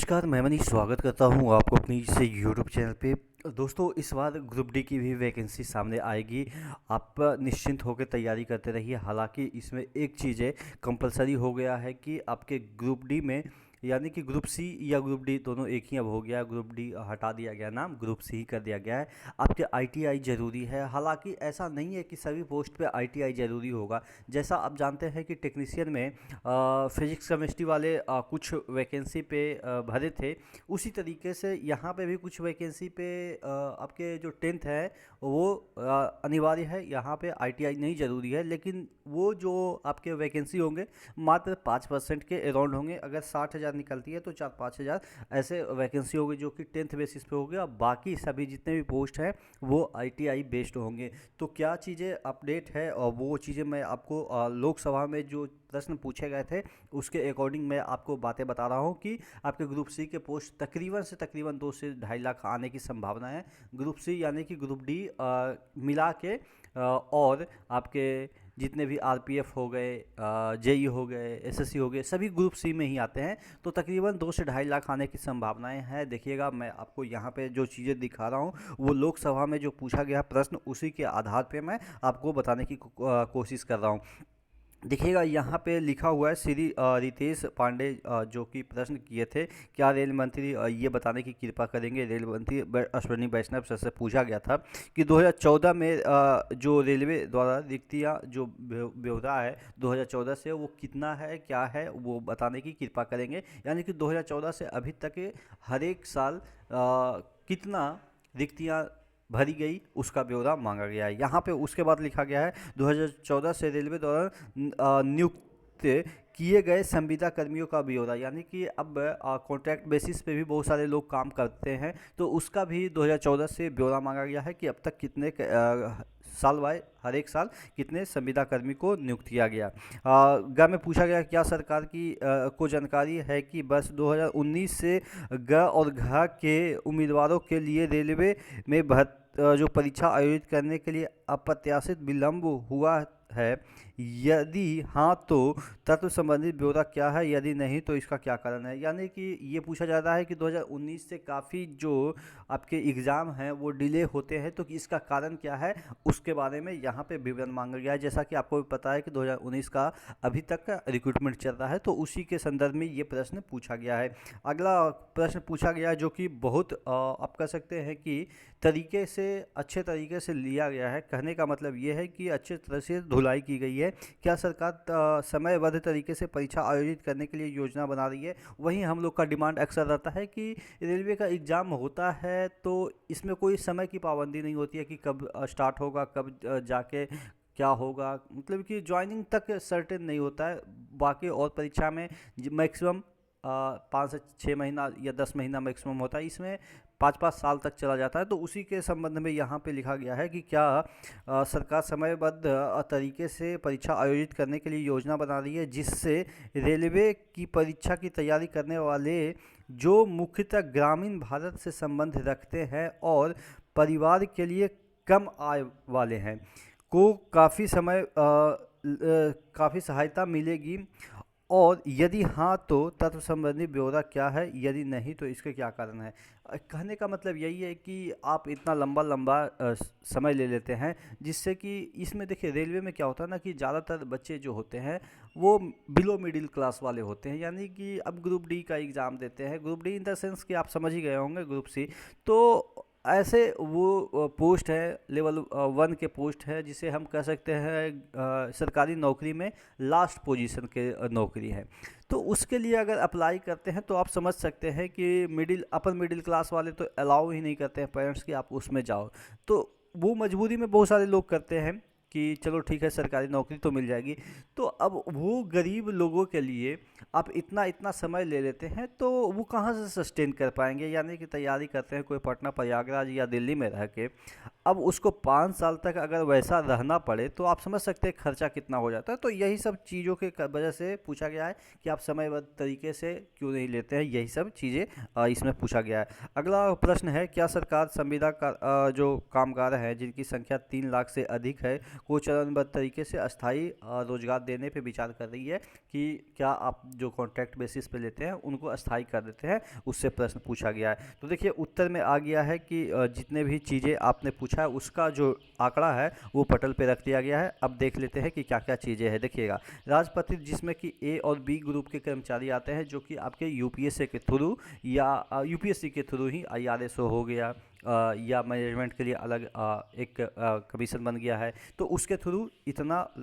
नमस्कार, मैं मनीष स्वागत करता हूँ आपको अपनी इस यूट्यूब चैनल पे। दोस्तों, इस बार ग्रुप डी की भी वैकेंसी सामने आएगी। आप निश्चिंत होकर तैयारी करते रहिए। हालांकि इसमें एक चीज़ है, कंपलसरी हो गया है कि आपके ग्रुप डी में, यानी कि ग्रुप सी या ग्रुप डी दोनों एक ही अब हो गया है। ग्रुप डी हटा दिया गया नाम, ग्रुप सी ही कर दिया गया है। आपके आईटीआई ज़रूरी है। हालांकि ऐसा नहीं है कि सभी पोस्ट पे आईटीआई ज़रूरी होगा। जैसा आप जानते हैं कि टेक्नीशियन में फिजिक्स केमिस्ट्री वाले कुछ वैकेंसी पे भरे थे। उसी तरीके से यहाँ पे भी कुछ वैकेंसी पे आपके जो टेंथ है वो अनिवार्य है। यहाँ पे आईटीआई नहीं ज़रूरी है, लेकिन वो जो आपके वैकेंसी होंगे मात्र 5% के अराउंड होंगे। अगर 60,000 निकलती है तो 4-5 हज़ार ऐसे वैकेंसी होगी जो कि टेंथ बेसिस पे होगी। और बाकी सभी जितने भी पोस्ट हैं वो आईटीआई बेस्ड होंगे। तो क्या चीज़ें अपडेट है, और वो चीज़ें मैं आपको लोकसभा में जो प्रश्न पूछे गए थे उसके अकॉर्डिंग मैं आपको बातें बता रहा हूँ कि आपके ग्रुप सी के पोस्ट तकरीबन से तकरीबन 2 से 2.5 लाख आने की संभावना है। ग्रुप सी यानी कि ग्रुप डी मिला के और आपके जितने भी आरपीएफ हो गए, जेई हो गए, एसएससी हो गए, सभी ग्रुप सी में ही आते हैं। तो तकरीबन 2 से 2.5 लाख आने की संभावनाएं हैं। देखिएगा, मैं आपको यहाँ पे जो चीज़ें दिखा रहा हूँ वो लोकसभा में जो पूछा गया प्रश्न उसी के आधार पे मैं आपको बताने की कोशिश कर रहा हूँ। देखिएगा, यहाँ पे लिखा हुआ है श्री रितेश पांडे जो कि प्रश्न किए थे, क्या रेल मंत्री ये बताने की कृपा करेंगे। रेल मंत्री अश्विनी वैष्णव सर से पूछा गया था कि 2014 में जो रेलवे द्वारा रिक्तियाँ जो ब्यौरा है 2014 से वो कितना है, क्या है, वो बताने की कृपा करेंगे। यानी कि 2014 से अभी तक हर एक साल कितना रिक्तियाँ भरी गई उसका ब्यौरा मांगा गया है। यहाँ पे उसके बाद लिखा गया है 2014 से रेलवे द्वारा नियुक्त किए गए संविदा कर्मियों का ब्यौरा। यानी कि अब कॉन्ट्रैक्ट बेसिस पे भी बहुत सारे लोग काम करते हैं, तो उसका भी 2014 से ब्यौरा मांगा गया है कि अब तक कितने साल वाई हर एक साल कितने संविदा कर्मी को नियुक्त किया गया। ग में पूछा गया क्या सरकार की को जानकारी है कि वर्ष 2019 से ग और घ के उम्मीदवारों के लिए रेलवे में जो परीक्षा आयोजित करने के लिए अप्रत्याशित विलंब हुआ है। यदि हाँ तो तत्व संबंधित ब्यौरा क्या है, यदि नहीं तो इसका क्या कारण है। यानी कि ये पूछा जा रहा है कि 2019 से काफ़ी जो आपके एग्ज़ाम हैं वो डिले होते हैं, तो इसका कारण क्या है उसके बारे में यहाँ पे विवरण मांगा गया है। जैसा कि आपको भी पता है कि 2019 का अभी तक का रिक्रूटमेंट चल रहा है, तो उसी के संदर्भ में ये प्रश्न पूछा गया है। अगला प्रश्न पूछा गया है जो कि बहुत आप कह सकते हैं कि तरीके से अच्छे तरीके से लिया गया है। कहने का मतलब ये है कि अच्छे तरह से धुलाई की गई है। क्या सरकार समयबद्ध तरीके से परीक्षा आयोजित करने के लिए योजना बना रही है। वहीं हम लोग का डिमांड अक्सर रहता है कि रेलवे का एग्ज़ाम होता है तो इसमें कोई समय की पाबंदी नहीं होती है कि कब स्टार्ट होगा, कब जाके क्या होगा, मतलब कि ज्वाइनिंग तक सर्टेन नहीं होता है। बाकी और परीक्षा में मैक्सिमम 5 से 6 महीना या 10 महीना मैक्सिमम होता है, इसमें 5-5 साल तक चला जाता है। तो उसी के संबंध में यहाँ पे लिखा गया है कि क्या सरकार समयबद्ध तरीके से परीक्षा आयोजित करने के लिए योजना बना रही है जिससे रेलवे की परीक्षा की तैयारी करने वाले जो मुख्यतः ग्रामीण भारत से संबंध रखते हैं और परिवार के लिए कम आय वाले हैं को काफ़ी सहायता मिलेगी। और यदि हाँ तो तत्व संबंधी ब्यौरा क्या है, यदि नहीं तो इसके क्या कारण है। कहने का मतलब यही है कि आप इतना लंबा लंबा समय ले लेते हैं, जिससे कि इसमें देखिए रेलवे में क्या होता है ना कि ज़्यादातर बच्चे जो होते हैं वो बिलो मिडिल क्लास वाले होते हैं। यानी कि अब ग्रुप डी का एग्ज़ाम देते हैं, group D in the sense कि आप समझ ही गए होंगे ग्रुप सी, तो ऐसे वो पोस्ट है लेवल 1 के पोस्ट है जिसे हम कह सकते हैं सरकारी नौकरी में लास्ट पोजीशन के नौकरी है। तो उसके लिए अगर अप्लाई करते हैं तो आप समझ सकते हैं कि अपर मिडिल क्लास वाले तो अलाउ ही नहीं करते हैं पेरेंट्स कि आप उसमें जाओ। तो वो मजबूरी में बहुत सारे लोग करते हैं कि चलो ठीक है सरकारी नौकरी तो मिल जाएगी। तो अब वो गरीब लोगों के लिए आप इतना इतना समय ले लेते हैं तो वो कहाँ से सस्टेन कर पाएंगे। यानी कि तैयारी करते हैं कोई पटना, प्रयागराज या दिल्ली में रह के, अब उसको 5 साल तक अगर वैसा रहना पड़े तो आप समझ सकते हैं खर्चा कितना हो जाता है। तो यही सब चीज़ों के वजह से पूछा गया है कि आप समयबद्ध तरीके से क्यों नहीं लेते हैं, यही सब चीज़ें इसमें पूछा गया है। अगला प्रश्न है, क्या सरकार संविदा का जो कामगार हैं जिनकी संख्या 3 लाख से अधिक है को चरणबद्ध तरीके से अस्थायी रोजगार देने पे विचार कर रही है कि क्या आप जो कॉन्ट्रैक्ट बेसिस पे लेते हैं उनको अस्थायी कर देते हैं, उससे प्रश्न पूछा गया है। तो देखिए उत्तर में आ गया है कि जितने भी चीज़ें आपने पूछा है उसका जो आंकड़ा है वो पटल पे रख दिया गया है। अब देख लेते हैं कि क्या क्या चीज़ें हैं। देखिएगा, राजपत्रित जिसमें कि ए और बी ग्रुप के कर्मचारी आते हैं जो कि आपके यूपीएससी के थ्रू या यूपीएससी के थ्रू ही आईआरएस हो गया या मैनेजमेंट के लिए अलग एक कमीशन बन गया है, तो उसके थ्रू इतना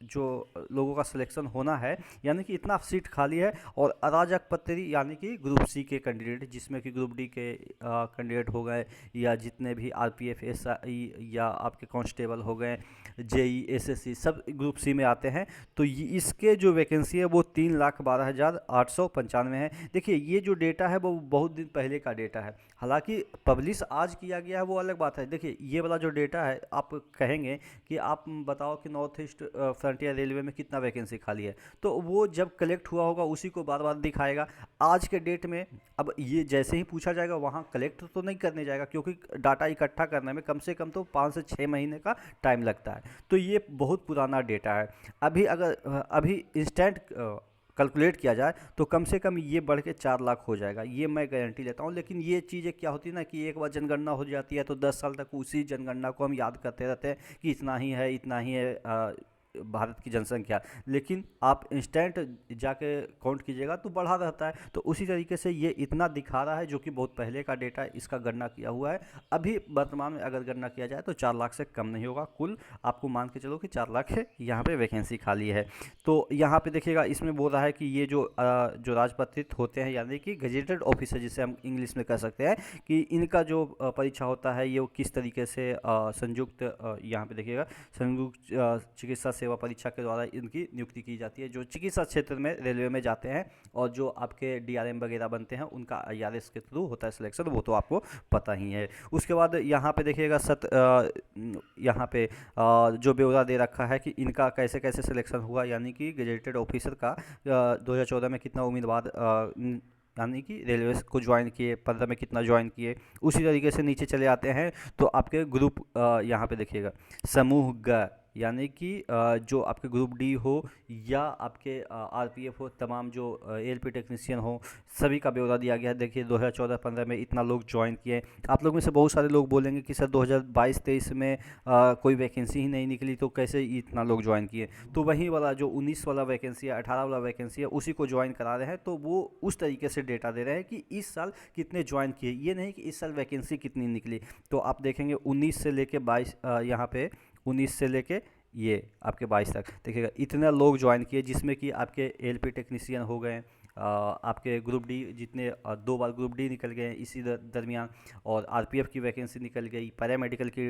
जो लोगों का सिलेक्शन होना है, यानी कि इतना सीट खाली है। और अराजक पत्री यानी कि ग्रुप सी के कैंडिडेट, जिसमें कि ग्रुप डी के कैंडिडेट हो गए या जितने भी आरपीएफ एसआई या आपके कांस्टेबल हो गए, जेई एसएससी, सब ग्रुप सी में आते हैं। तो इसके जो वैकेंसी है वो 3,12,895 है। देखिए ये जो डेटा है वो बहुत दिन पहले का डेटा है, हालांकि पब्लिश आज किया गया है वो अलग बात है। देखिए ये वाला जो डेटा है, आप कहेंगे कि आप बताओ कि नॉर्थ ईस्ट फ्रंटियर रेलवे में कितना वैकेंसी खाली है, तो वो जब कलेक्ट हुआ होगा उसी को बार बार दिखाएगा। आज के डेट में अब ये जैसे ही पूछा जाएगा वहाँ कलेक्ट तो नहीं करने जाएगा, क्योंकि डाटा इकट्ठा करने में कम से कम तो 5 से 6 महीने का टाइम लगता है। तो ये बहुत पुराना डेटा है। अभी इंस्टेंट कैलकुलेट किया जाए तो कम से कम ये बढ़ के 4 लाख हो जाएगा, ये मैं गारंटी लेता हूँ। लेकिन ये चीज़ें क्या होती है ना कि एक बार जनगणना हो जाती है तो 10 साल तक उसी जनगणना को हम याद करते रहते हैं कि इतना ही है, इतना ही है भारत की जनसंख्या। लेकिन आप इंस्टेंट जाके काउंट कीजिएगा तो बढ़ा रहता है। तो उसी तरीके से ये इतना दिखा रहा है, जो कि बहुत पहले का डेटा है, इसका गणना किया हुआ है। अभी वर्तमान में अगर गणना किया जाए तो 4 लाख से कम नहीं होगा। कुल आपको मान के चलो कि 4 लाख है यहाँ पे वैकेंसी खाली है। तो यहाँ पे देखिएगा इसमें बोल रहा है कि ये जो राजपत्रित होते हैं यानी कि गजेटेड ऑफिसर, जिसे हम इंग्लिश में कह सकते हैं, कि इनका जो परीक्षा होता है ये किस तरीके से संयुक्त यहाँ पे देखिएगा संयुक्त चिकित्सा सेवा परीक्षा के द्वारा इनकी नियुक्ति की जाती है। जो चिकित्सा क्षेत्र में रेलवे में जाते हैं और जो आपके डीआरएम वगैरह बनते हैं उनका आईआरएस के थ्रू होता है सिलेक्शन, वो तो आपको पता ही है। उसके बाद यहाँ पे देखिएगा यहाँ पे जो ब्यौरा दे रखा है कि इनका कैसे कैसे सिलेक्शन हुआ, यानी कि गजेटेड ऑफिसर का 2014 में कितना उम्मीदवार यानी कि रेलवे को ज्वाइन किए, 15 में कितना ज्वाइन किए। उसी तरीके से नीचे चले आते हैं तो आपके ग्रुप यहाँ पे देखिएगा समूह ग यानी कि जो आपके ग्रुप डी हो या आपके आरपीएफ हो, तमाम जो एलपी टेक्नीशियन हो, सभी का ब्यौरा दिया गया है। देखिए 2014-15 में इतना लोग ज्वाइन किए। आप लोग में से बहुत सारे लोग बोलेंगे कि सर 2022-23 में कोई वैकेंसी ही नहीं निकली तो कैसे इतना लोग ज्वाइन किए। तो वही वाला जो 19 वाला वैकेंसी है, 18 वाला वैकेंसी है, उसी को ज्वाइन करा रहे हैं। तो वो उस तरीके से डेटा दे रहे हैं कि इस साल कितने ज्वाइन किए, ये नहीं कि इस साल वैकेंसी कितनी निकली। तो आप देखेंगे 19 से लेके 22 यहाँ पे 19 से लेके ये आपके 22 तक देखिएगा इतने लोग ज्वाइन किए, जिसमें कि आपके एलपी टेक्नीशियन हो गए, आपके ग्रुप डी जितने 2 बार ग्रुप डी निकल गए इसी दरमियान, और आरपीएफ की वैकेंसी निकल गई, पैरामेडिकल की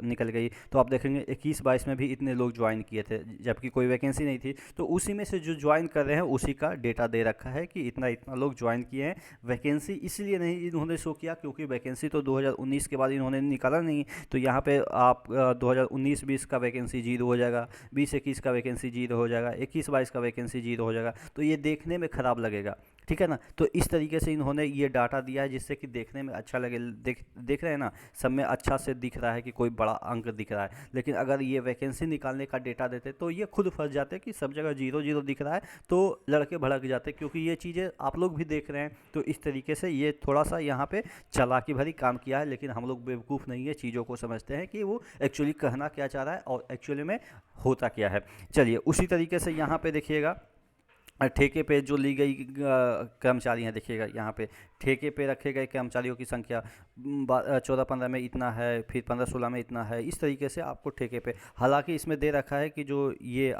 निकल गई। तो आप देखेंगे 21-22 में भी इतने लोग ज्वाइन किए थे जबकि कोई वैकेंसी नहीं थी। तो उसी में से जो ज्वाइन कर रहे हैं उसी का डेटा दे रखा है कि इतना इतना लोग ज्वाइन किए हैं। वैकेंसी इसलिए नहीं इन्होंने शो किया क्योंकि वैकेंसी तो 2019 के बाद इन्होंने निकाला नहीं। तो यहाँ पे आप 2019-20 का वैकेंसी 0 हो जाएगा, 20-21 का वैकेंसी 0 हो जाएगा, 21-22 का वैकेंसी 0 हो जाएगा। तो ये देखने में ख़राब लगेगा, ठीक है ना। तो इस तरीके से इन्होंने ये डाटा दिया है जिससे कि देखने में अच्छा लगे। देख रहे हैं ना, सब में अच्छा से दिख रहा है कि कोई बड़ा अंक दिख रहा है। लेकिन अगर ये वैकेंसी निकालने का डेटा देते तो ये खुद फंस जाते कि सब जगह 0-0 दिख रहा है, तो लड़के भड़क जाते, क्योंकि ये चीज़ें आप लोग भी देख रहे हैं। तो इस तरीके से ये थोड़ा सा यहाँ पे चालाकी भरी काम किया है। लेकिन हम लोग बेवकूफ़ नहीं है, चीज़ों को समझते हैं कि वो एक्चुअली कहना क्या चाह रहा है और एक्चुअली में होता क्या है। चलिए उसी तरीके से यहाँ पे देखिएगा ठेके पे जो ली गई कर्मचारी हैं, देखिएगा यहाँ पे ठेके पे रखे गए कर्मचारियों की संख्या 14-15 में इतना है, फिर 15-16 में इतना है। इस तरीके से आपको ठेके पे, हालांकि इसमें दे रखा है कि जो ये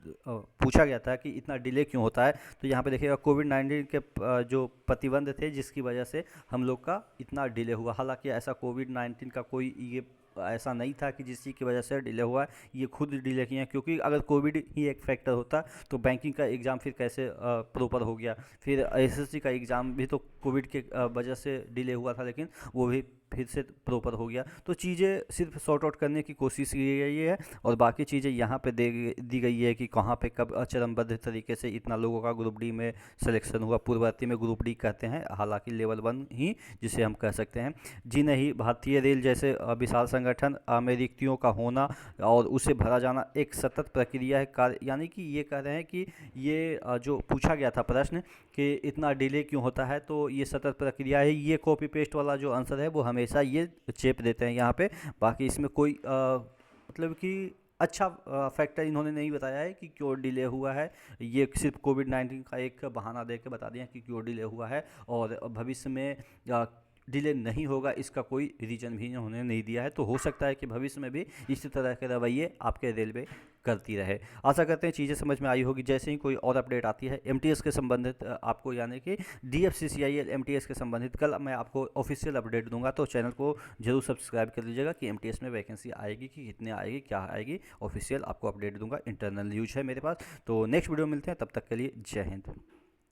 पूछा गया था कि इतना डिले क्यों होता है। तो यहाँ पे देखिएगा कोविड-19 के जो प्रतिबंध थे जिसकी वजह से हम लोग का इतना डिले हुआ। हालांकि ऐसा कोविड-19 का कोई ये ऐसा नहीं था कि जिसकी की वजह से डिले हुआ है, ये खुद डिले किए हैं। क्योंकि अगर कोविड ही एक फैक्टर होता तो बैंकिंग का एग्ज़ाम फिर कैसे प्रॉपर हो गया, फिर एसएससी का एग्ज़ाम भी तो कोविड के वजह से डिले हुआ था, लेकिन वो भी फिर से प्रॉपर हो गया। तो चीज़ें सिर्फ सॉर्ट आउट करने की कोशिश की गई है और बाकी चीज़ें यहाँ पे दी गई है कि कहाँ पे कब चरणबद्ध तरीके से इतना लोगों का ग्रुप डी में सिलेक्शन हुआ। पूर्ववर्ती में ग्रुप डी कहते हैं, हालांकि लेवल 1 ही जिसे हम कह सकते हैं। जी नहीं, भारतीय रेल जैसे विशाल संगठन में रिक्तियों का होना और उसे भरा जाना एक सतत प्रक्रिया है कार्य, यानी कि ये कह रहे हैं कि ये जो पूछा गया था प्रश्न कि इतना डिले क्यों होता है, तो ये सतत प्रक्रिया है। ये कॉपी पेस्ट वाला जो आंसर है वो हमेशा ये चेप देते हैं यहाँ पे। बाकी इसमें कोई मतलब कि अच्छा फैक्टर इन्होंने नहीं बताया है कि क्यों डिले हुआ है। ये सिर्फ कोविड-19 का एक बहाना दे के बता दिया कि क्यों डिले हुआ है, और भविष्य में डिले नहीं होगा इसका कोई रीज़न भी इन्होंने नहीं दिया है। तो हो सकता है कि भविष्य में भी इसी तरह के रवैये आपके रेलवे करती रहे। आशा करते हैं चीज़ें समझ में आई होगी। जैसे ही कोई और अपडेट आती है एमटीएस के संबंधित आपको, यानी कि डीएफसीसीआईएल एमटीएस के संबंधित, कल मैं आपको ऑफिशियल अपडेट दूंगा। तो चैनल को जरूर सब्सक्राइब कर लीजिएगा कि एमटीएस में वैकेंसी आएगी कि कितने आएगी, क्या आएगी। ऑफिशियल आपको अपडेट दूंगा, इंटरनल न्यूज है मेरे पास। तो नेक्स्ट वीडियो मिलते हैं, तब तक के लिए जय हिंद।